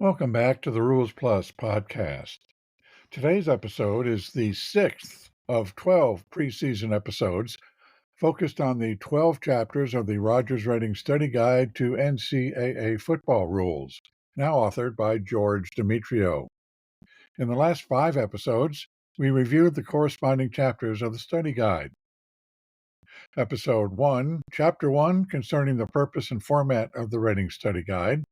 Welcome back to the Rules Plus podcast. Today's episode is the sixth of 12 preseason episodes focused on the 12 chapters of the Rogers Reading Study Guide to NCAA Football Rules, now authored by George Demetrio. In the last 5 episodes, we reviewed the corresponding chapters of the study guide. Episode 1, Chapter 1, concerning the purpose and format of the Reading Study Guide.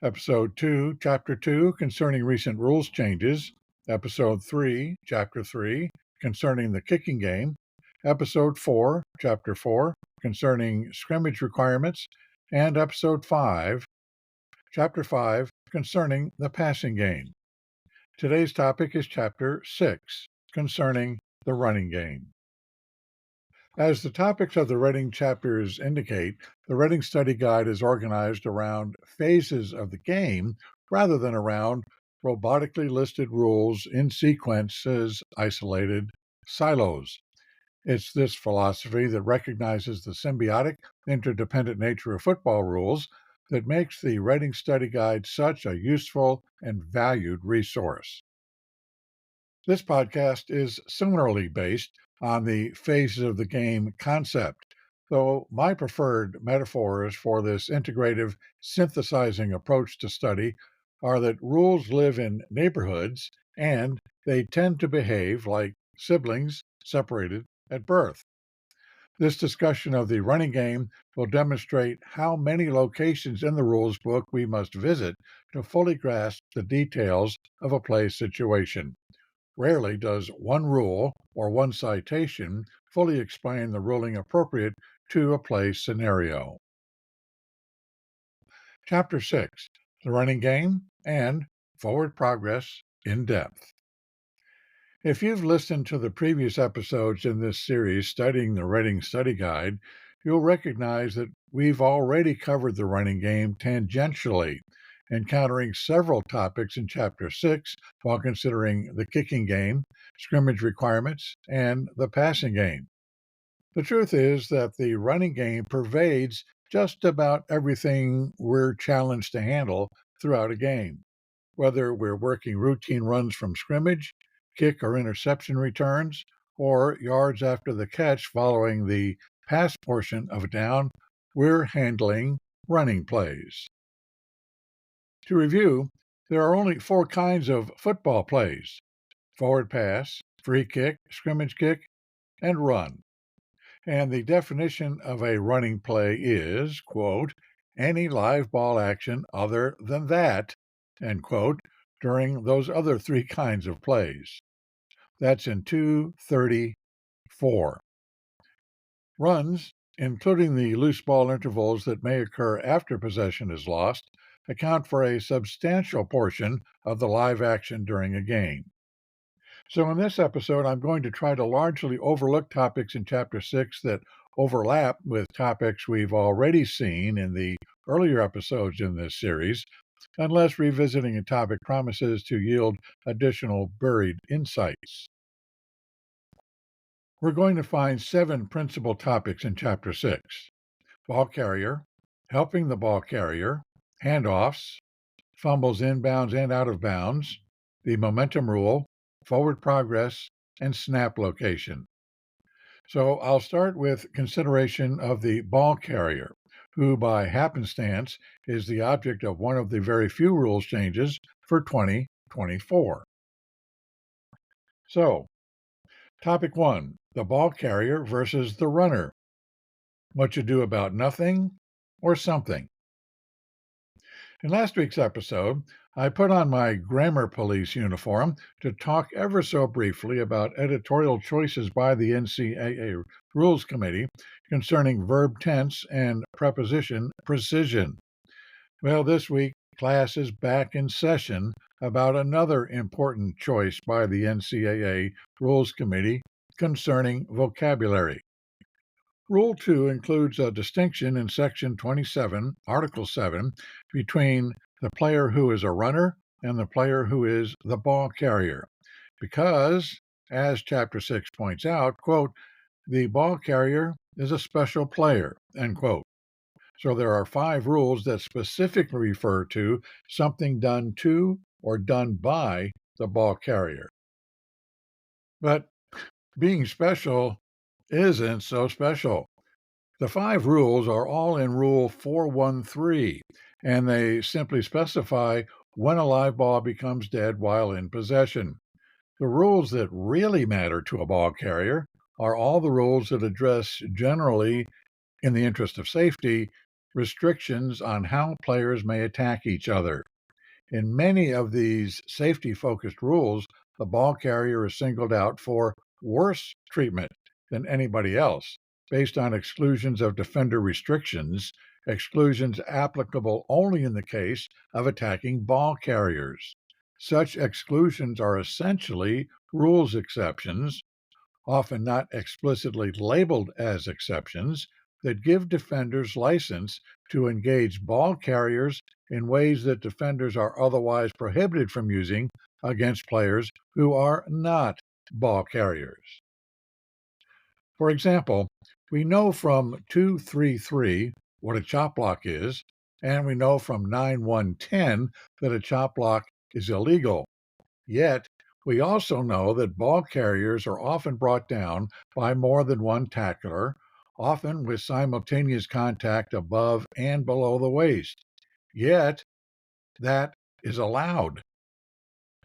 Episode 2, Chapter 2, concerning recent rules changes. Episode 3, Chapter 3, concerning the kicking game. Episode 4, Chapter 4, concerning scrimmage requirements. And Episode 5, Chapter 5, concerning the passing game. Today's topic is Chapter 6, concerning the running game. As the topics of the Reading chapters indicate, the Reading Study Guide is organized around phases of the game rather than around robotically listed rules in sequence as isolated silos. It's this philosophy that recognizes the symbiotic, interdependent nature of football rules that makes the Reading Study Guide such a useful and valued resource. This podcast is similarly based on the phases of the game concept, though my preferred metaphors for this integrative, synthesizing approach to study are that rules live in neighborhoods and they tend to behave like siblings separated at birth. This discussion of the running game will demonstrate how many locations in the rules book we must visit to fully grasp the details of a play situation. Rarely does one rule or one citation fully explain the ruling appropriate to a play scenario. Chapter 6, The Running Game and Forward Progress in Depth. If you've listened to the previous episodes in this series studying the Reading Study Guide, you'll recognize that we've already covered the running game tangentially, encountering several topics in Chapter 6 while considering the kicking game, scrimmage requirements, and the passing game. The truth is that the running game pervades just about everything we're challenged to handle throughout a game, whether we're working routine runs from scrimmage, kick or interception returns, or yards after the catch following the pass portion of a down, we're handling running plays. To review, there are only 4 kinds of football plays: forward pass, free kick, scrimmage kick, and run. And the definition of a running play is, quote, any live ball action other than that, end quote, during those other 3 kinds of plays. That's in 234. Runs, including the loose ball intervals that may occur after possession is lost, account for a substantial portion of the live action during a game. So in this episode, I'm going to try to largely overlook topics in Chapter 6 that overlap with topics we've already seen in the earlier episodes in this series, unless revisiting a topic promises to yield additional buried insights. We're going to find 7 principal topics in Chapter 6: ball carrier, helping the ball carrier, handoffs, fumbles inbounds and out of bounds, the momentum rule, forward progress, and snap location. So I'll start with consideration of the ball carrier, who by happenstance is the object of one of the very few rules changes for 2024. So, topic 1, the ball carrier versus the runner. What you do about nothing or something. In last week's episode, I put on my grammar police uniform to talk ever so briefly about editorial choices by the NCAA Rules Committee concerning verb tense and preposition precision. Well, this week, class is back in session about another important choice by the NCAA Rules Committee concerning vocabulary. Rule 2 includes a distinction in Section 27, Article 7, between the player who is a runner and the player who is the ball carrier, because, as Chapter 6 points out, quote, the ball carrier is a special player, end quote. So there are 5 rules that specifically refer to something done to or done by the ball carrier. But being special isn't so special. The 5 rules are all in Rule 413, and they simply specify when a live ball becomes dead while in possession. The rules that really matter to a ball carrier are all the rules that address generally, in the interest of safety, restrictions on how players may attack each other. In many of these safety focused rules, the ball carrier is singled out for worse treatment than anybody else based on exclusions of defender restrictions, exclusions applicable only in the case of attacking ball carriers. Such exclusions are essentially rules exceptions, often not explicitly labeled as exceptions, that give defenders license to engage ball carriers in ways that defenders are otherwise prohibited from using against players who are not ball carriers. For example, we know from 233 what a chop block is, and we know from 9110 that a chop block is illegal. Yet, we also know that ball carriers are often brought down by more than one tackler, often with simultaneous contact above and below the waist. Yet, that is allowed.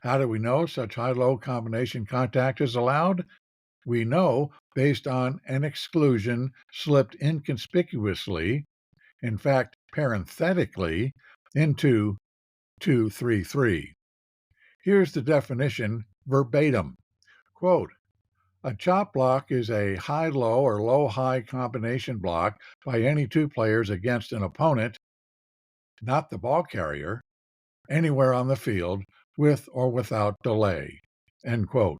How do we know such high-low combination contact is allowed? We know based on an exclusion slipped inconspicuously, in fact, parenthetically, into 233. Here's the definition verbatim. Quote, a chop block is a high-low or low-high combination block by any two players against an opponent, not the ball carrier, anywhere on the field, with or without delay. End quote.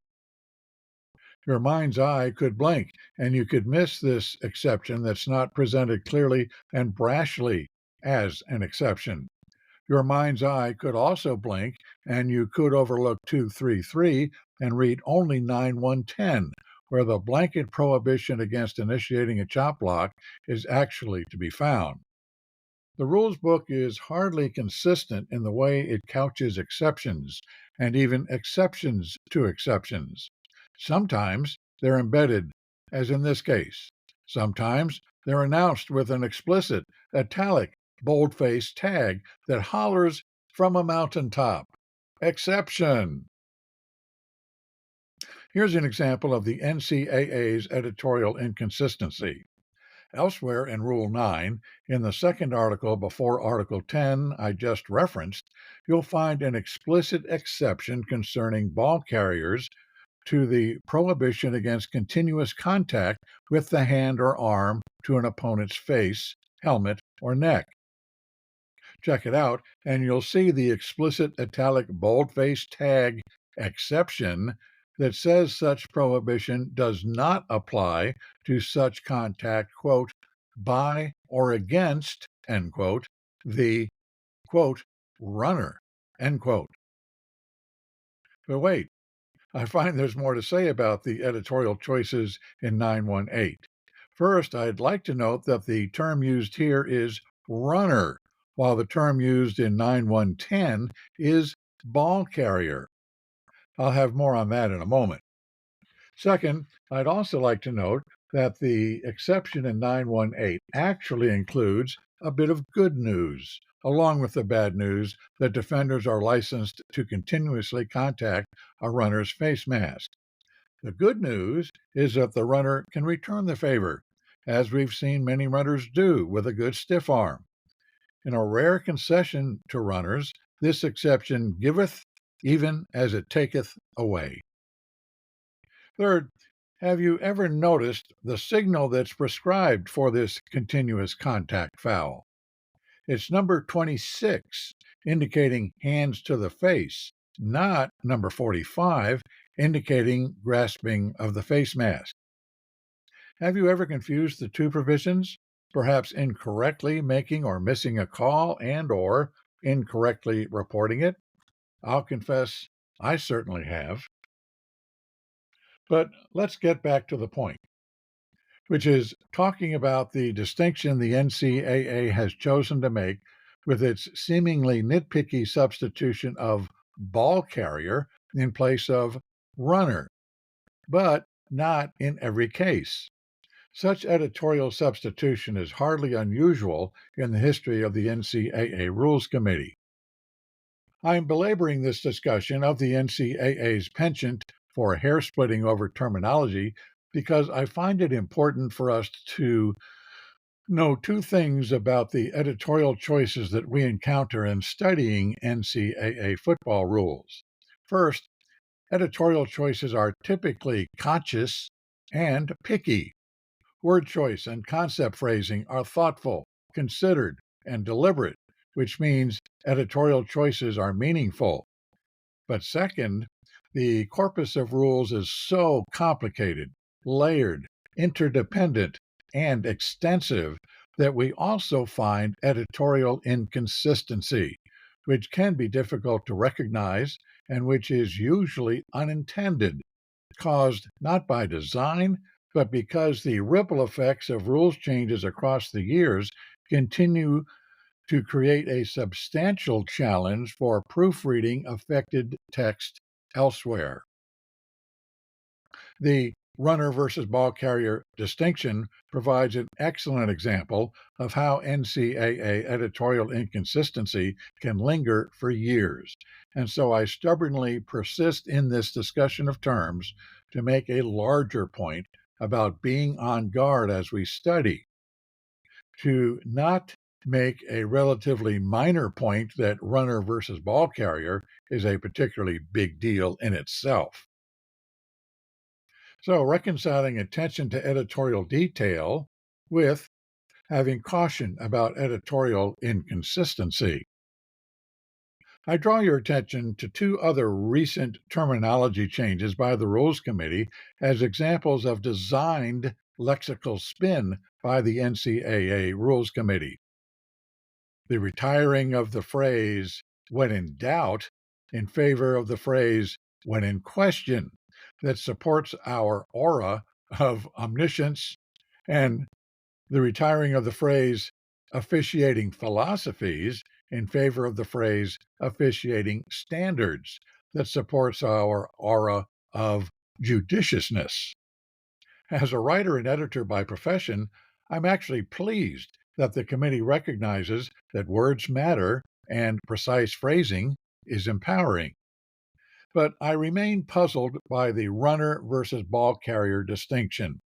Your mind's eye could blink, and you could miss this exception that's not presented clearly and brashly as an exception. Your mind's eye could also blink, and you could overlook 233 and read only 9110, where the blanket prohibition against initiating a chop block is actually to be found. The rules book is hardly consistent in the way it couches exceptions, and even exceptions to exceptions. Sometimes they're embedded, as in this case. Sometimes they're announced with an explicit, italic, bold-faced tag that hollers from a mountaintop. Exception! Here's an example of the NCAA's editorial inconsistency. Elsewhere in Rule 9, in the second article before Article 10 I just referenced, you'll find an explicit exception concerning ball carriers to the prohibition against continuous contact with the hand or arm to an opponent's face, helmet, or neck. Check it out, and you'll see the explicit italic boldface tag exception that says such prohibition does not apply to such contact, quote, by or against, end quote, the, quote, runner, end quote. But wait, I find there's more to say about the editorial choices in 918. First, I'd like to note that the term used here is runner, while the term used in 9110 is ball carrier. I'll have more on that in a moment. Second, I'd also like to note that the exception in 918 actually includes a bit of good news, along with the bad news that defenders are licensed to continuously contact a runner's face mask. The good news is that the runner can return the favor, as we've seen many runners do with a good stiff arm. In a rare concession to runners, this exception giveth even as it taketh away. Third, have you ever noticed the signal that's prescribed for this continuous contact foul? It's number 26, indicating hands to the face, not number 45, indicating grasping of the face mask. Have you ever confused the two provisions, perhaps incorrectly making or missing a call and/or incorrectly reporting it? I'll confess, I certainly have. But let's get back to the point. which is talking about the distinction the NCAA has chosen to make with its seemingly nitpicky substitution of ball carrier in place of runner, but not in every case. Such editorial substitution is hardly unusual in the history of the NCAA Rules Committee. I am belaboring this discussion of the NCAA's penchant for hair splitting over terminology because I find it important for us to know two things about the editorial choices that we encounter in studying NCAA football rules. First, editorial choices are typically conscious and picky. Word choice and concept phrasing are thoughtful, considered, and deliberate, which means editorial choices are meaningful. But second, the corpus of rules is so complicated, layered, interdependent, and extensive that we also find editorial inconsistency, which can be difficult to recognize and which is usually unintended, caused not by design, but because the ripple effects of rules changes across the years continue to create a substantial challenge for proofreading affected text elsewhere. The runner versus ball carrier distinction provides an excellent example of how NCAA editorial inconsistency can linger for years. And so I stubbornly persist in this discussion of terms to make a larger point about being on guard as we study, to not make a relatively minor point that runner versus ball carrier is a particularly big deal in itself. So, reconciling attention to editorial detail with having caution about editorial inconsistency. I draw your attention to two other recent terminology changes by the Rules Committee as examples of designed lexical spin by the NCAA Rules Committee. The retiring of the phrase when in doubt in favor of the phrase when in question that supports our aura of omniscience, and the retiring of the phrase officiating philosophies in favor of the phrase officiating standards that supports our aura of judiciousness. As a writer and editor by profession, I'm actually pleased that the committee recognizes that words matter and precise phrasing is empowering. But I remain puzzled by the runner versus ball carrier distinction.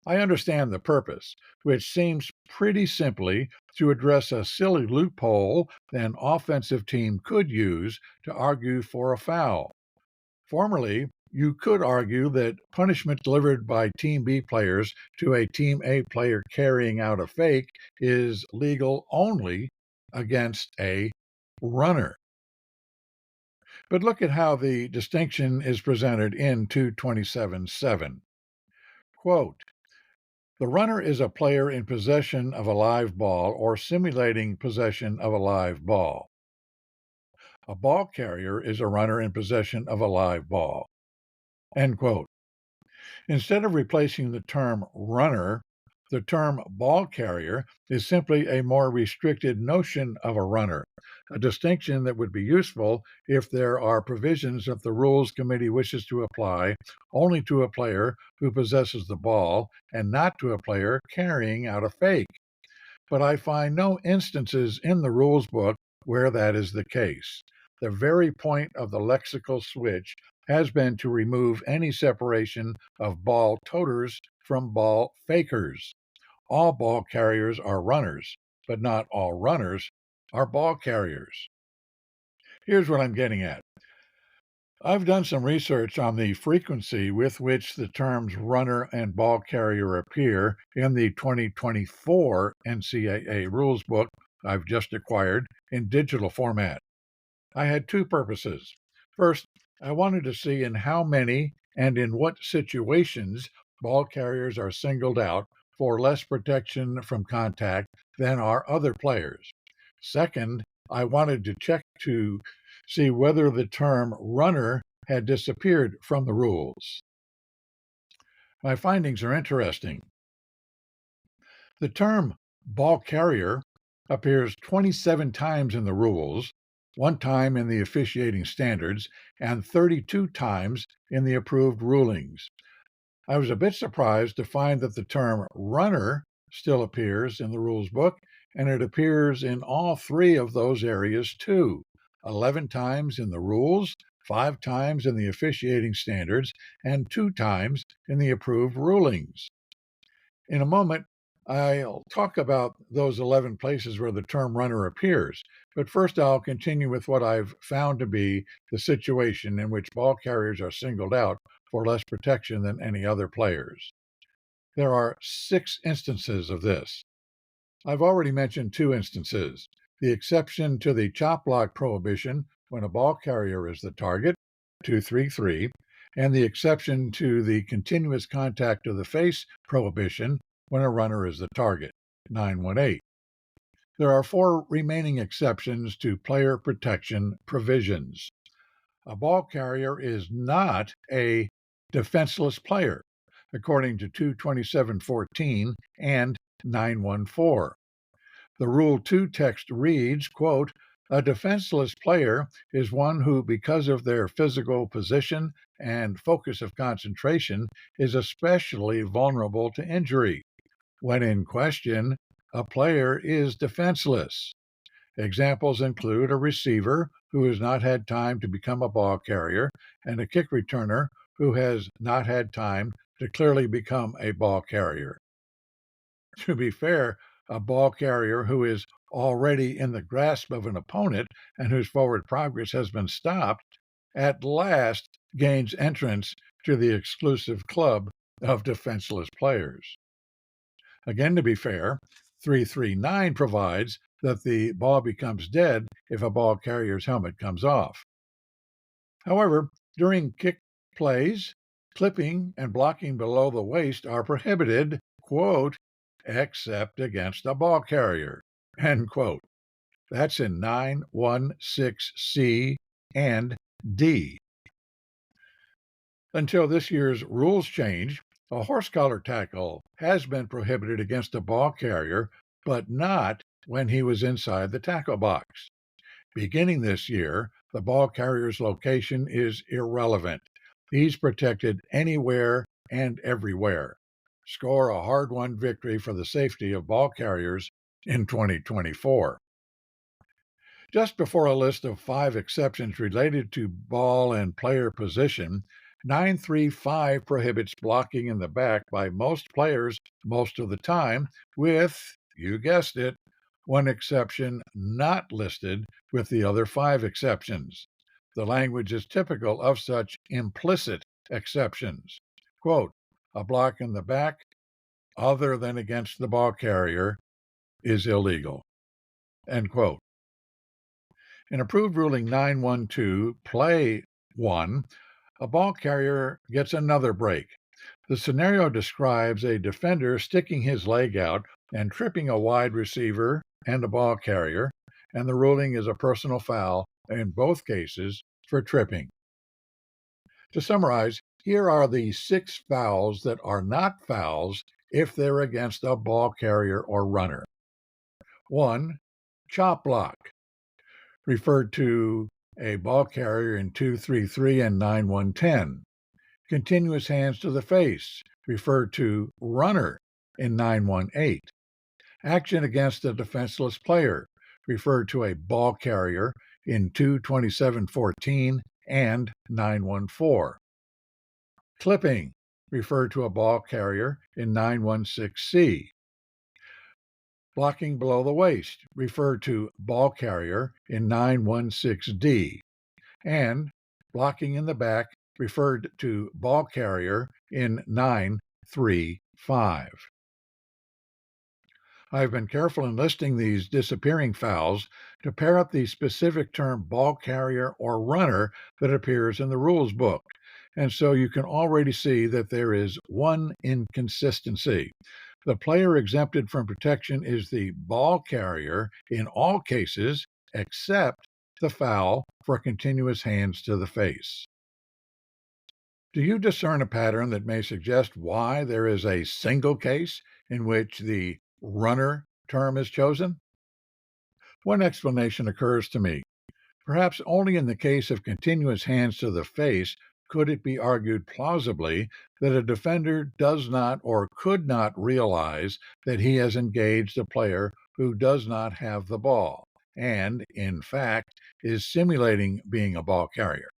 I understand the purpose, which seems pretty simply to address a silly loophole an offensive team could use to argue for a foul. Formerly, you could argue that punishment delivered by Team B players to a Team A player carrying out a fake is legal only against a runner. But look at how the distinction is presented in 227.7. Quote, the runner is a player in possession of a live ball or simulating possession of a live ball. A ball carrier is a runner in possession of a live ball. End quote. Instead of replacing the term runner, the term ball carrier is simply a more restricted notion of a runner, a distinction that would be useful if there are provisions that the Rules Committee wishes to apply only to a player who possesses the ball and not to a player carrying out a fake. But I find no instances in the rules book where that is the case. The very point of the lexical switch has been to remove any separation of ball toters from ball fakers. All ball carriers are runners, but not all runners are ball carriers. Here's what I'm getting at. I've done some research on the frequency with which the terms runner and ball carrier appear in the 2024 NCAA rules book I've just acquired in digital format. I had two purposes. First, I wanted to see in how many and in what situations ball carriers are singled out for less protection from contact than are other players. Second, I wanted to check to see whether the term runner had disappeared from the rules. My findings are interesting. The term ball carrier appears 27 times in the rules, 1 time in the officiating standards, and 32 times in the approved rulings. I was a bit surprised to find that the term runner still appears in the rules book, and it appears in all 3 of those areas too: 11 times in the rules, 5 times in the officiating standards, and 2 times in the approved rulings. In a moment, I'll talk about those 11 places where the term runner appears, but first I'll continue with what I've found to be the situation in which ball carriers are singled out for less protection than any other players. There are 6 instances of this. I've already mentioned 2 instances: the exception to the chop block prohibition when a ball carrier is the target, 233, and the exception to the continuous contact of the face prohibition when a runner is the target, 918. There are 4 remaining exceptions to player protection provisions. A ball carrier is not a defenseless player, according to 227.14 and 914. The Rule 2 text reads, quote, "A defenseless player is one who, because of their physical position and focus of concentration, is especially vulnerable to injury. When in question, a player is defenseless." Examples include a receiver who has not had time to become a ball carrier and a kick returner who has not had time to clearly become a ball carrier. To be fair, a ball carrier who is already in the grasp of an opponent and whose forward progress has been stopped at last gains entrance to the exclusive club of defenseless players. Again, to be fair, 339 provides that the ball becomes dead if a ball carrier's helmet comes off. However, during kick plays, clipping and blocking below the waist are prohibited, quote, "except against a ball carrier," end quote. That's in 916C and D. Until this year's rules change, a horse collar tackle has been prohibited against a ball carrier, but not when he was inside the tackle box. Beginning this year, the ball carrier's location is irrelevant. He's protected anywhere and everywhere. Score a hard-won victory for the safety of ball carriers in 2024. Just before a list of 5 exceptions related to ball and player position, 935 prohibits blocking in the back by most players most of the time, with, you guessed it, 1 exception not listed with the other 5 exceptions. The language is typical of such implicit exceptions. Quote, "A block in the back, other than against the ball carrier, is illegal." End quote. In approved ruling 912, play 1, a ball carrier gets another break. The scenario describes a defender sticking his leg out and tripping a wide receiver and a ball carrier, and the ruling is a personal foul in both cases for tripping. To summarize, here are the 6 fouls that are not fouls if they're against a ball carrier or runner. 1. Chop block, referred to a ball carrier in 233 and 9110. Continuous hands to the face, referred to runner in 918. Action against a defenseless player, referred to a ball carrier in 227.14 and 914. Clipping, referred to a ball carrier in 916C. Blocking below the waist, referred to ball carrier in 916D. And blocking in the back, referred to ball carrier in 935. I've been careful in listing these disappearing fouls to pair up the specific term ball carrier or runner that appears in the rules book, and so you can already see that there is one inconsistency. The player exempted from protection is the ball carrier in all cases except the foul for continuous hands to the face. Do you discern a pattern that may suggest why there is a single case in which the runner term is chosen? One explanation occurs to me. Perhaps only in the case of continuous hands to the face could it be argued plausibly that a defender does not or could not realize that he has engaged a player who does not have the ball and, in fact, is simulating being a ball carrier.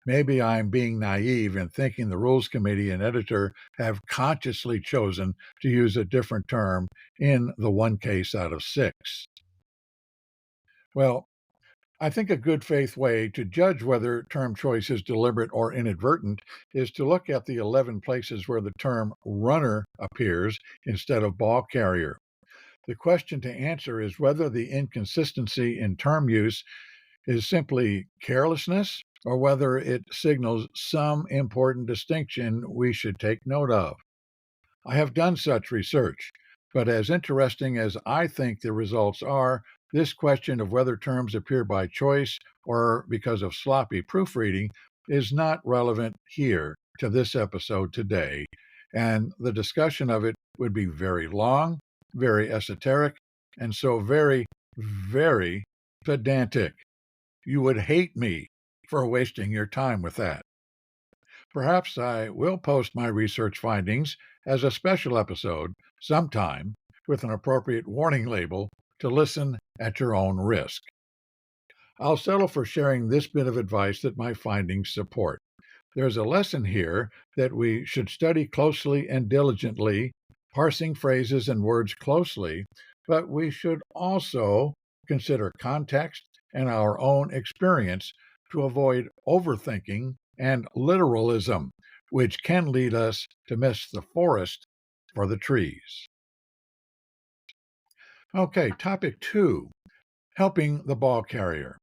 Maybe I'm being naive in thinking the Rules Committee and editor have consciously chosen to use a different term in the one case out of 6. Well, I think a good faith way to judge whether term choice is deliberate or inadvertent is to look at the 11 places where the term runner appears instead of ball carrier. The question to answer is whether the inconsistency in term use is simply carelessness or whether it signals some important distinction we should take note of. I have done such research, but as interesting as I think the results are, this question of whether terms appear by choice or because of sloppy proofreading is not relevant here to this episode today, and the discussion of it would be very long, very esoteric, and so very, very pedantic. You would hate me for wasting your time with that. Perhaps I will post my research findings as a special episode sometime with an appropriate warning label to listen at your own risk. I'll settle for sharing this bit of advice that my findings support. There's a lesson here that we should study closely and diligently, parsing phrases and words closely, but we should also consider context and our own experience to avoid overthinking and literalism, which can lead us to miss the forest for the trees. Okay, topic 2, helping the ball carrier.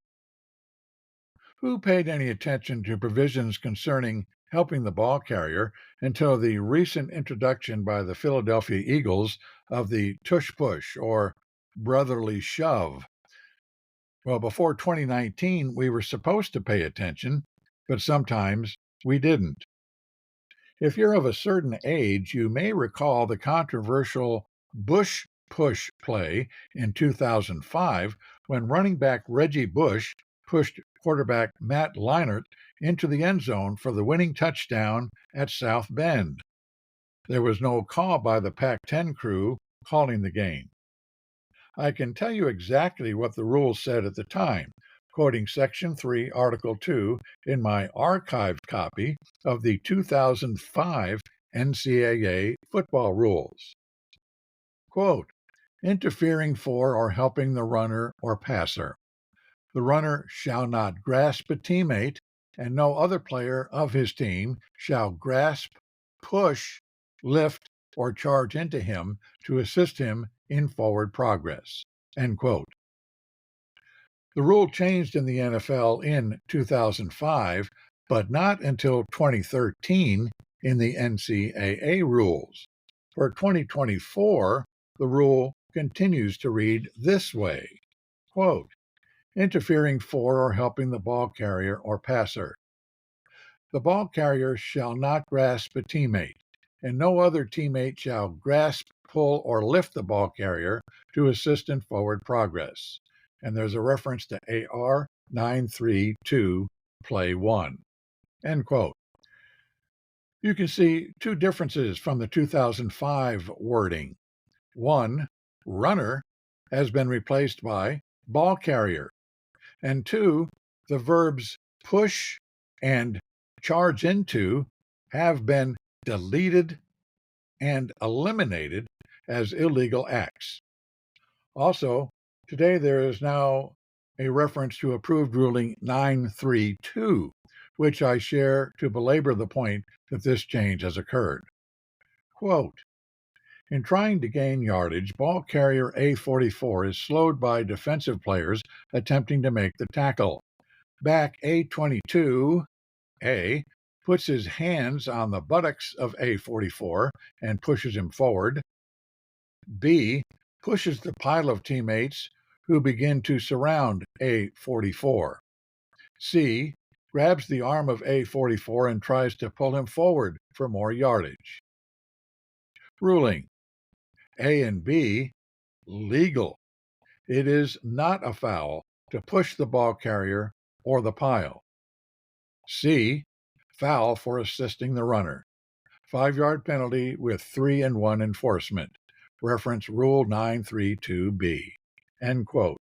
Who paid any attention to provisions concerning helping the ball carrier until the recent introduction by the Philadelphia Eagles of the tush push or brotherly shove? Well, before 2019, we were supposed to pay attention, but sometimes we didn't. If you're of a certain age, you may recall the controversial Bush push play in 2005 when running back Reggie Bush pushed quarterback Matt Leinart into the end zone for the winning touchdown at South Bend. There was no call by the Pac-10 crew calling the game. I can tell you exactly what the rules said at the time, quoting Section 3, Article 2 in my archived copy of the 2005 NCAA Football Rules. Quote, interfering for or helping the runner or passer. The runner shall not grasp a teammate, and no other player of his team shall grasp, push, lift, or charge into him to assist him in forward progress. End quote. The rule changed in the NFL in 2005, but not until 2013 in the NCAA rules. For 2024, the rule continues to read this way, quote, interfering for or helping the ball carrier or passer. The ball carrier shall not grasp a teammate, and no other teammate shall grasp, pull, or lift the ball carrier to assist in forward progress. And there's a reference to AR 932, Play 1. End quote. You can see two differences from the 2005 wording. One, runner, has been replaced by ball carrier. And two, the verbs push and charge into have been deleted and eliminated as illegal acts. Also, today there is now a reference to approved ruling 932, which I share to belabor the point that this change has occurred. Quote, in trying to gain yardage, ball carrier A44 is slowed by defensive players attempting to make the tackle. Back A22, A, puts his hands on the buttocks of A44 and pushes him forward. B, pushes the pile of teammates who begin to surround A44. C, grabs the arm of A44 and tries to pull him forward for more yardage. Ruling. A and B, legal. It is not a foul to push the ball carrier or the pile. C, foul for assisting the runner. 5-yard penalty with 3-and-1 enforcement. Reference Rule 932B. End quote.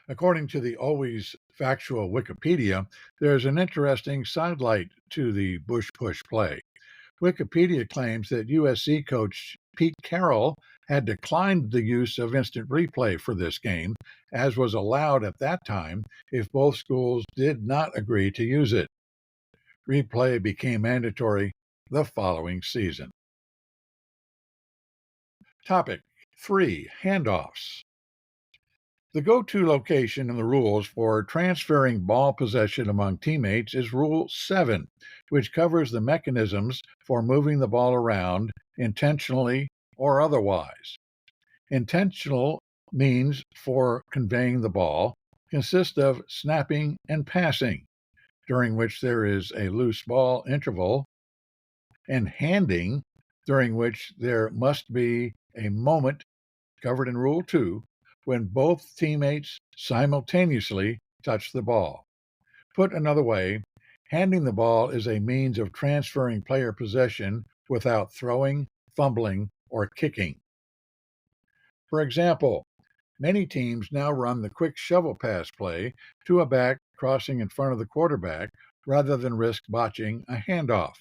According to the always factual Wikipedia, there's an interesting sidelight to the Bush-push play. Wikipedia claims that USC coach Pete Carroll had declined the use of instant replay for this game, as was allowed at that time if both schools did not agree to use it. Replay became mandatory the following season. Topic 3. Handoffs. The go-to location in the rules for transferring ball possession among teammates is Rule 7, which covers the mechanisms for moving the ball around intentionally or otherwise. Intentional means for conveying the ball consist of snapping and passing, during which there is a loose ball interval, and handing, during which there must be a moment covered in Rule 2 when both teammates simultaneously touch the ball. Put another way, handing the ball is a means of transferring player possession without throwing, fumbling, or kicking. For example, many teams now run the quick shovel pass play to a back crossing in front of the quarterback rather than risk botching a handoff.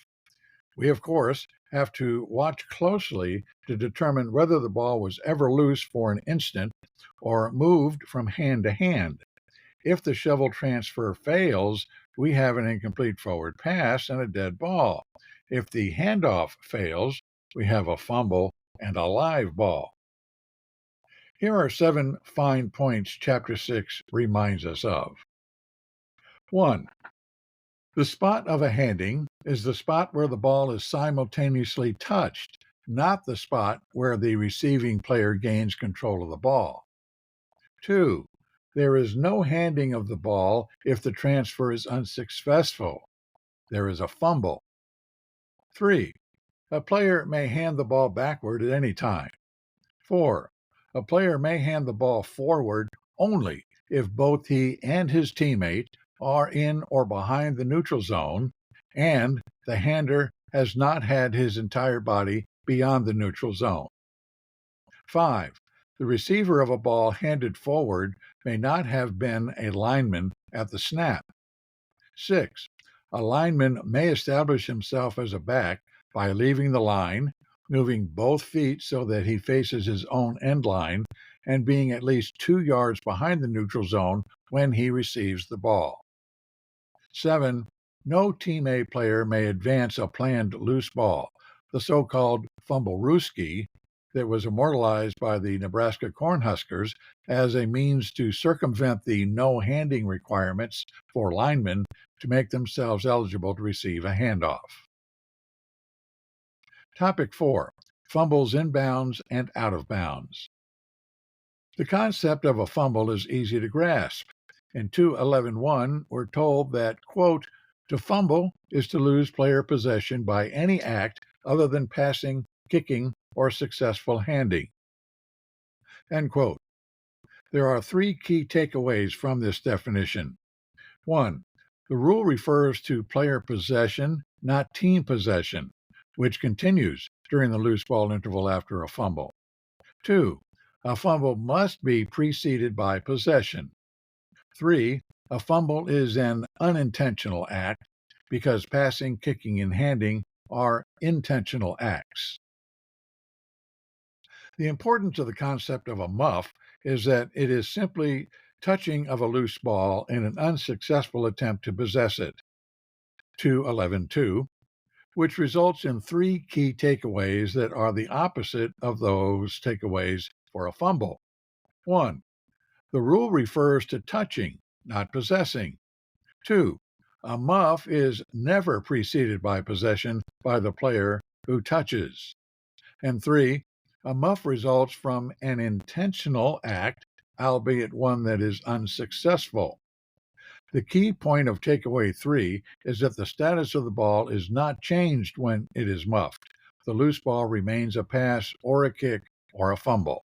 We, of course, have to watch closely to determine whether the ball was ever loose for an instant or moved from hand to hand. If the shovel transfer fails, we have an incomplete forward pass and a dead ball. If the handoff fails, we have a fumble and a live ball. Here are 7 fine points Chapter 6 reminds us of. 1. The spot of a handing is the spot where the ball is simultaneously touched, not the spot where the receiving player gains control of the ball. 2. There is no handing of the ball if the transfer is unsuccessful. There is a fumble. 3. A player may hand the ball backward at any time. 4. A player may hand the ball forward only if both he and his teammate are in or behind the neutral zone, and the hander has not had his entire body beyond the neutral zone. 5. The receiver of a ball handed forward may not have been a lineman at the snap. 6. A lineman may establish himself as a back by leaving the line, moving both feet so that he faces his own end line, and being at least 2 yards behind the neutral zone when he receives the ball. 7. No Team A player may advance a planned loose ball, the so-called fumble-rooski, that was immortalized by the Nebraska Cornhuskers as a means to circumvent the no-handing requirements for linemen to make themselves eligible to receive a handoff. Topic 4. Fumbles inbounds and out of bounds. The concept of a fumble is easy to grasp. In 2:11:1, we're told that, quote, to fumble is to lose player possession by any act other than passing, kicking, or successful handing. End quote. There are 3 key takeaways from this definition. 1. The rule refers to player possession, not team possession, which continues during the loose ball interval after a fumble. 2. A fumble must be preceded by possession. 3. A fumble is an unintentional act because passing, kicking, and handing are intentional acts. The importance of the concept of a muff is that it is simply touching of a loose ball in an unsuccessful attempt to possess it. 2:11:2, which results in 3 key takeaways that are the opposite of those takeaways for a fumble. 1. The rule refers to touching, not possessing. 2. A muff is never preceded by possession by the player who touches. And 3. A muff results from an intentional act, albeit one that is unsuccessful. The key point of takeaway 3 is that the status of the ball is not changed when it is muffed. the loose ball remains a pass or a kick or a fumble.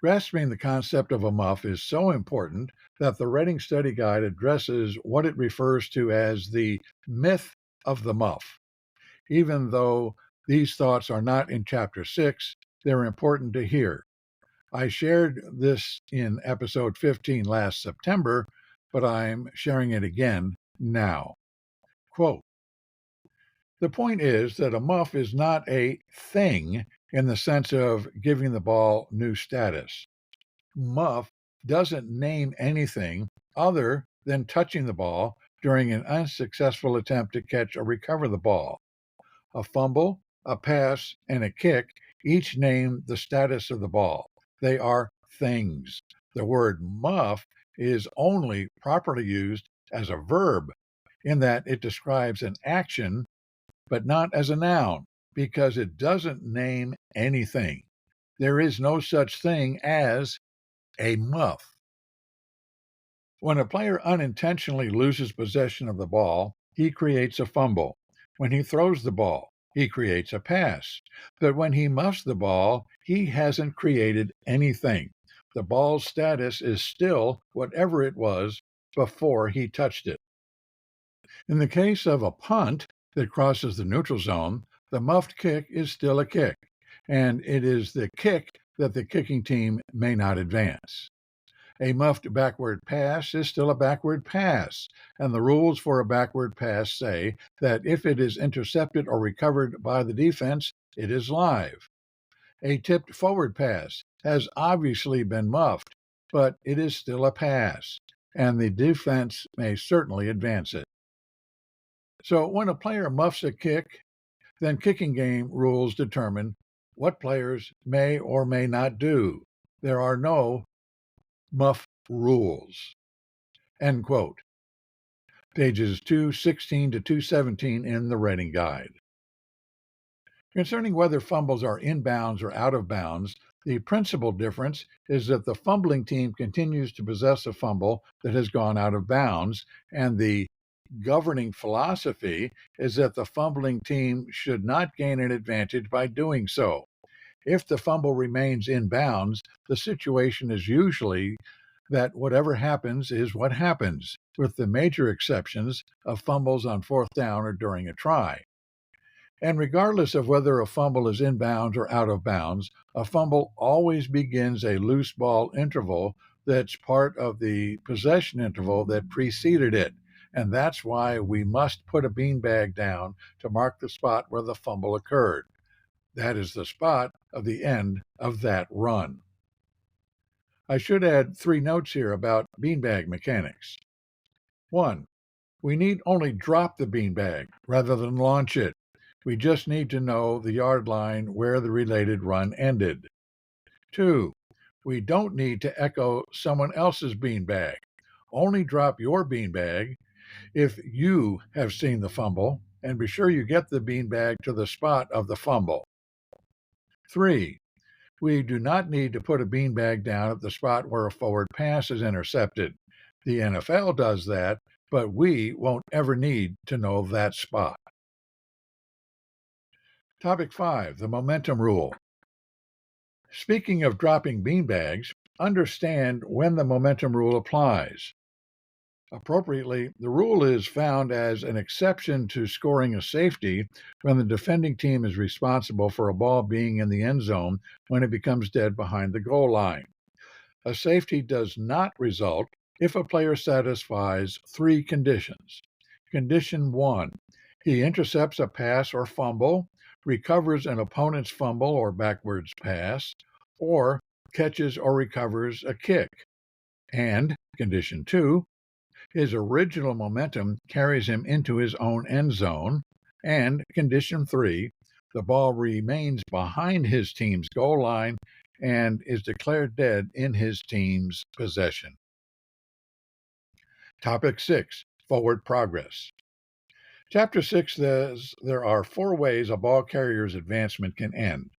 Grasping the concept of a muff is so important that the Reading Study Guide addresses what it refers to as the myth of the muff. Even though these thoughts are not in Chapter 6, they're important to hear. I shared this in episode 15 last September, but I'm sharing it again now. Quote, "The point is that a muff is not a thing in the sense of giving the ball new status. Muff doesn't name anything other than touching the ball during an unsuccessful attempt to catch or recover the ball. A fumble, a pass, and a kick each name the status of the ball. They are things. The word muff is only properly used as a verb in that it describes an action, but not as a noun, because it doesn't name anything. There is no such thing as a muff. When a player unintentionally loses possession of the ball, he creates a fumble. When he throws the ball, he creates a pass. But when he muffs the ball, he hasn't created anything. The ball's status is still whatever it was before he touched it. In the case of a punt that crosses the neutral zone, the muffed kick is still a kick, and it is the kick that the kicking team may not advance. A muffed backward pass is still a backward pass, and the rules for a backward pass say that if it is intercepted or recovered by the defense, it is live. A tipped forward pass has obviously been muffed, but it is still a pass, and the defense may certainly advance it. So when a player muffs a kick, then kicking game rules determine what players may or may not do. There are no muff rules. End quote. Pages 216 to 217 in the Reading Guide. Concerning whether fumbles are in bounds or out of bounds, the principal difference is that the fumbling team continues to possess a fumble that has gone out of bounds, and the governing philosophy is that the fumbling team should not gain an advantage by doing so. If the fumble remains in bounds, the situation is usually that whatever happens is what happens, with the major exceptions of fumbles on fourth down or during a try. And regardless of whether a fumble is in bounds or out of bounds, a fumble always begins a loose ball interval that's part of the possession interval that preceded it. And that's why we must put a beanbag down to mark the spot where the fumble occurred. That is the spot of the end of that run. I should add 3 notes here about beanbag mechanics. 1. We need only drop the beanbag rather than launch it. We just need to know the yard line where the related run ended. 2. We don't need to echo someone else's beanbag. Only drop your beanbag if you have seen the fumble, and be sure you get the beanbag to the spot of the fumble. 3. We do not need to put a beanbag down at the spot where a forward pass is intercepted. The NFL does that, but we won't ever need to know that spot. Topic 5, the momentum rule. Speaking of dropping beanbags, understand when the momentum rule applies. Appropriately, the rule is found as an exception to scoring a safety when the defending team is responsible for a ball being in the end zone when it becomes dead behind the goal line. A safety does not result if a player satisfies 3 conditions. Condition 1, he intercepts a pass or fumble, recovers an opponent's fumble or backwards pass, or catches or recovers a kick. And condition 2, his original momentum carries him into his own end zone. And condition 3, the ball remains behind his team's goal line and is declared dead in his team's possession. Topic 6, forward progress. Chapter 6 says there are 4 ways a ball carrier's advancement can end.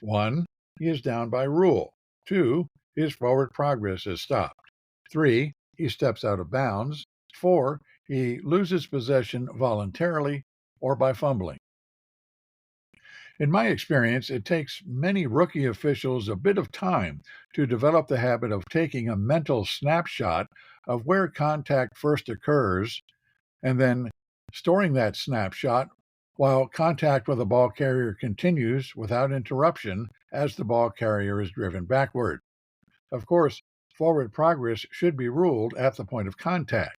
1, he is down by rule. 2, his forward progress is stopped. 3, he steps out of bounds. 4, he loses possession voluntarily or by fumbling. In my experience, it takes many rookie officials a bit of time to develop the habit of taking a mental snapshot of where contact first occurs and then storing that snapshot while contact with the ball carrier continues without interruption as the ball carrier is driven backward. Of course, forward progress should be ruled at the point of contact.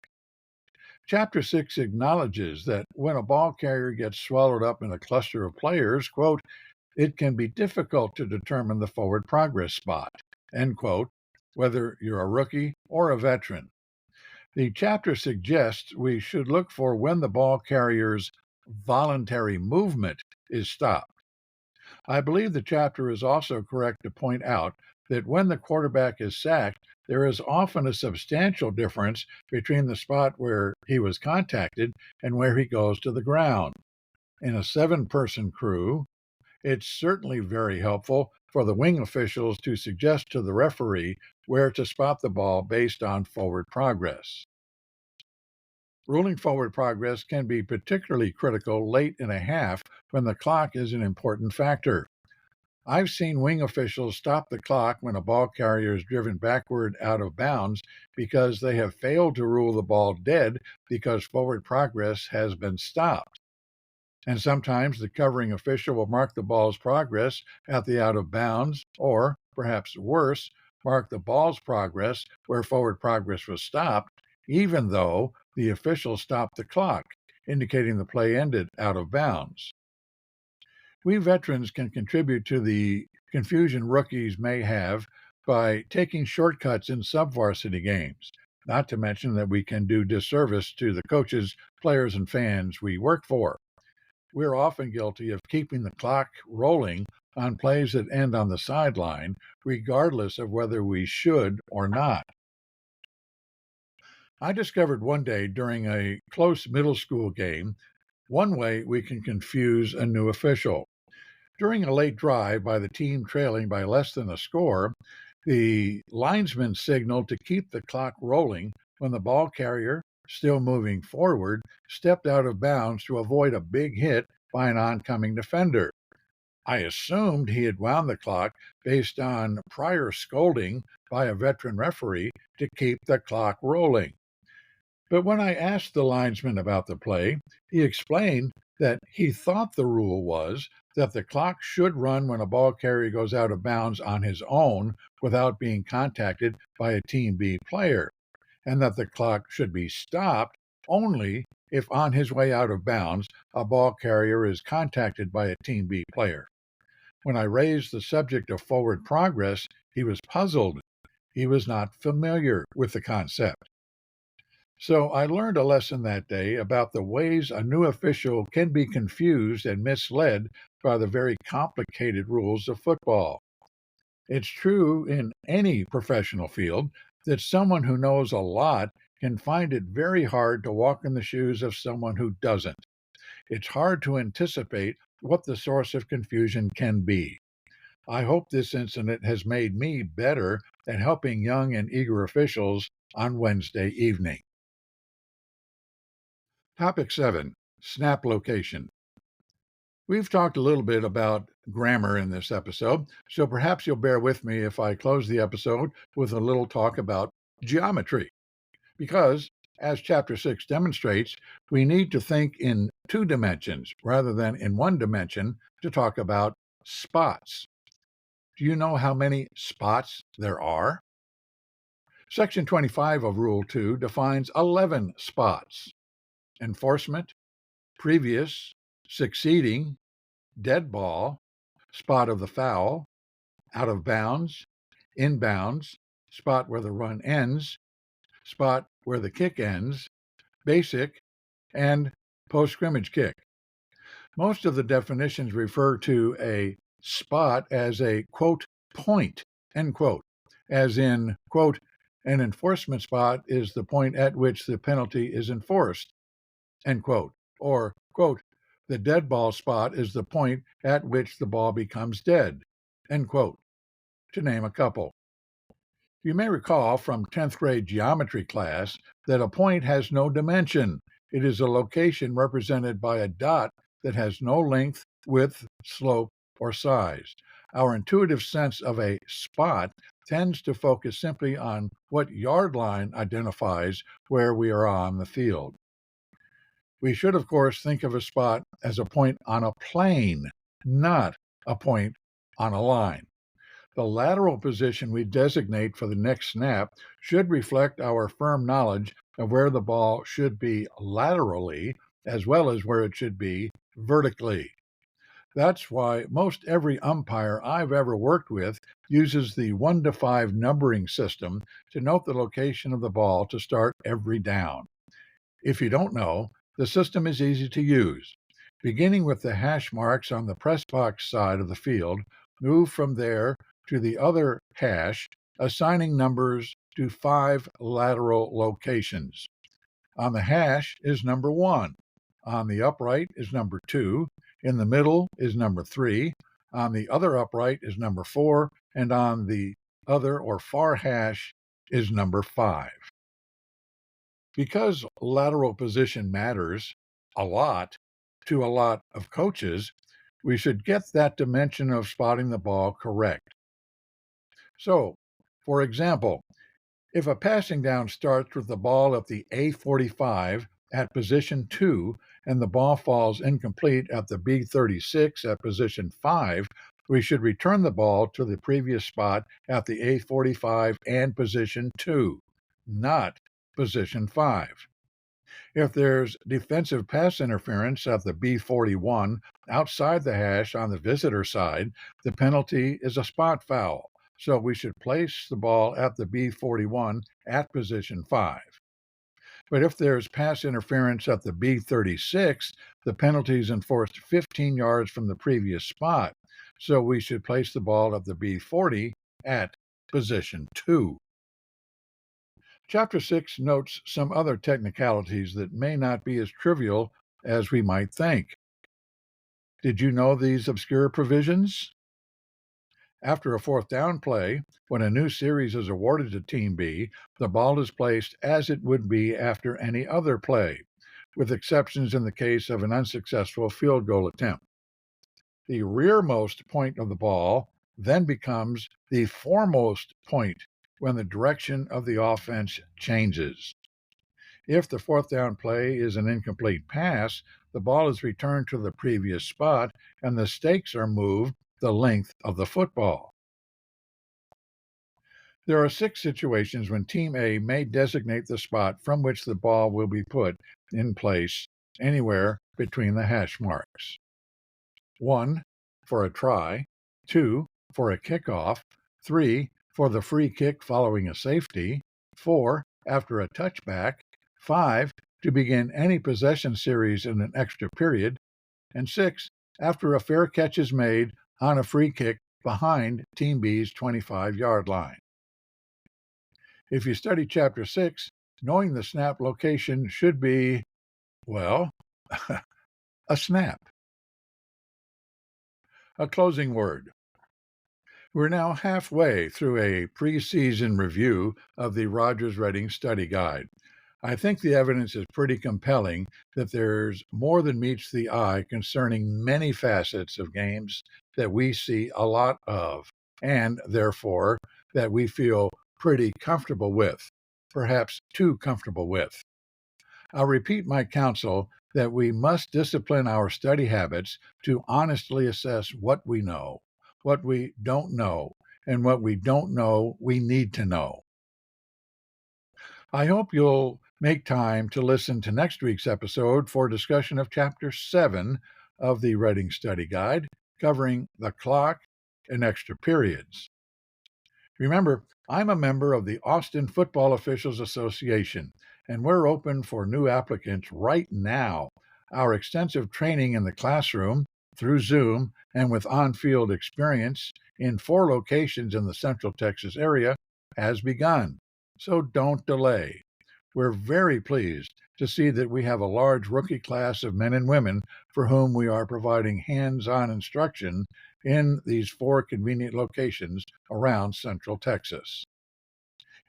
Chapter 6 acknowledges that when a ball carrier gets swallowed up in a cluster of players, quote, it can be difficult to determine the forward progress spot, end quote, whether you're a rookie or a veteran. The chapter suggests we should look for when the ball carrier's voluntary movement is stopped. I believe the chapter is also correct to point out that when the quarterback is sacked, there is often a substantial difference between the spot where he was contacted and where he goes to the ground. In a 7-person crew, it's certainly very helpful for the wing officials to suggest to the referee where to spot the ball based on forward progress. Ruling forward progress can be particularly critical late in a half when the clock is an important factor. I've seen wing officials stop the clock when a ball carrier is driven backward out of bounds because they have failed to rule the ball dead because forward progress has been stopped. And sometimes the covering official will mark the ball's progress at the out of bounds, or, perhaps worse, mark the ball's progress where forward progress was stopped, even though the official stopped the clock, indicating the play ended out of bounds. We veterans can contribute to the confusion rookies may have by taking shortcuts in subvarsity games, not to mention that we can do disservice to the coaches, players, and fans we work for. We're often guilty of keeping the clock rolling on plays that end on the sideline, regardless of whether we should or not. I discovered one day during a close middle school game one way we can confuse a new official. During a late drive by the team trailing by less than a score, the linesman signaled to keep the clock rolling when the ball carrier, still moving forward, stepped out of bounds to avoid a big hit by an oncoming defender. I assumed he had wound the clock based on prior scolding by a veteran referee to keep the clock rolling. But when I asked the linesman about the play, he explained that he thought the rule was that the clock should run when a ball carrier goes out of bounds on his own without being contacted by a Team B player, and that the clock should be stopped only if on his way out of bounds a ball carrier is contacted by a Team B player. When I raised the subject of forward progress, he was puzzled. He was not familiar with the concept. So I learned a lesson that day about the ways a new official can be confused and misled by the very complicated rules of football. It's true in any professional field that someone who knows a lot can find it very hard to walk in the shoes of someone who doesn't. It's hard to anticipate what the source of confusion can be. I hope this incident has made me better at helping young and eager officials on Wednesday evening. Topic 7, Snap Location. We've talked a little bit about grammar in this episode, so perhaps you'll bear with me if I close the episode with a little talk about geometry. Because, as Chapter 6 demonstrates, we need to think in 2 dimensions rather than in 1 dimension to talk about spots. Do you know how many spots there are? Section 25 of Rule 2 defines 11 spots: enforcement, previous, succeeding, dead ball, spot of the foul, out of bounds, inbounds, spot where the run ends, spot where the kick ends, basic, and post-scrimmage kick. Most of the definitions refer to a spot as a, quote, point, end quote, as in, quote, an enforcement spot is the point at which the penalty is enforced, end quote, or, quote, the dead ball spot is the point at which the ball becomes dead, end quote, to name a couple. You may recall from 10th grade geometry class that a point has no dimension. It is a location represented by a dot that has no length width, slope, or size. Our intuitive sense of a spot tends to focus simply on what yard line identifies where we are on the field. We should, of course, think of a spot as a point on a plane, not a point on a line. The lateral position we designate for the next snap should reflect our firm knowledge of where the ball should be laterally as well as where it should be vertically. That's why most every umpire I've ever worked with uses the 1 to 5 numbering system to note the location of the ball to start every down. If you don't know, the system is easy to use. Beginning with the hash marks on the press box side of the field, move from there to the other hash, assigning numbers to 5 lateral locations. On the hash is number 1. On the upright is number 2. In the middle is number 3. On the other upright is number 4. And on the other or far hash is number 5. Because lateral position matters a lot to a lot of coaches, we should get that dimension of spotting the ball correct. So, for example, if a passing down starts with the ball at the A45 at position 2 and the ball falls incomplete at the B36 at position 5, we should return the ball to the previous spot at the A45 and position 2, not position 5. If there's defensive pass interference at the B41 outside the hash on the visitor side, the penalty is a spot foul. So we should place the ball at the B41 at position 5. But if there's pass interference at the B36, the penalty is enforced 15 yards from the previous spot. So we should place the ball at the B40 at position 2. Chapter 6 notes some other technicalities that may not be as trivial as we might think. Did you know these obscure provisions? After a fourth down play, when a new series is awarded to Team B, the ball is placed as it would be after any other play, with exceptions in the case of an unsuccessful field goal attempt. The rearmost point of the ball then becomes the foremost point when the direction of the offense changes. If the fourth down play is an incomplete pass, the ball is returned to the previous spot and the stakes are moved the length of the football. There are 6 situations when Team A may designate the spot from which the ball will be put in place anywhere between the hash marks. 1, for a try. 2, for a kickoff. 3, for the free kick following a safety. 4, after a touchback. 5, to begin any possession series in an extra period. And 6, after a fair catch is made on a free kick behind Team B's 25-yard line. If you study Chapter 6, knowing the snap location should be, well, a snap. A closing word. We're now halfway through a preseason review of the Rogers Reading Study Guide. I think the evidence is pretty compelling that there's more than meets the eye concerning many facets of games that we see a lot of, and therefore that we feel pretty comfortable with, perhaps too comfortable with. I'll repeat my counsel that we must discipline our study habits to honestly assess what we know, what we don't know, and what we don't know we need to know. I hope you'll make time to listen to next week's episode for discussion of Chapter 7 of the Reading Study Guide, covering the clock and extra periods. Remember, I'm a member of the Austin Football Officials Association, and we're open for new applicants right now. Our extensive training in the classroom, through Zoom, and with on-field experience in 4 locations in the Central Texas area has begun. So don't delay. We're very pleased to see that we have a large rookie class of men and women for whom we are providing hands-on instruction in these 4 convenient locations around Central Texas.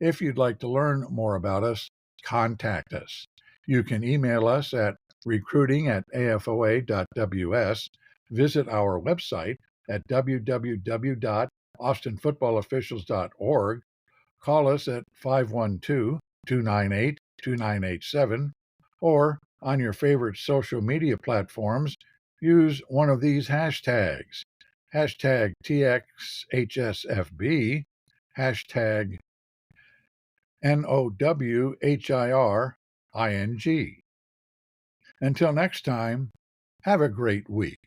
If you'd like to learn more about us, contact us. You can email us at recruiting@afoa.ws, Visit our website at www.austinfootballofficials.org. Call us at 512-298-2987, or on your favorite social media platforms, use one of these hashtags. Hashtag TXHSFB, hashtag NOWHIRING. Until next time, have a great week.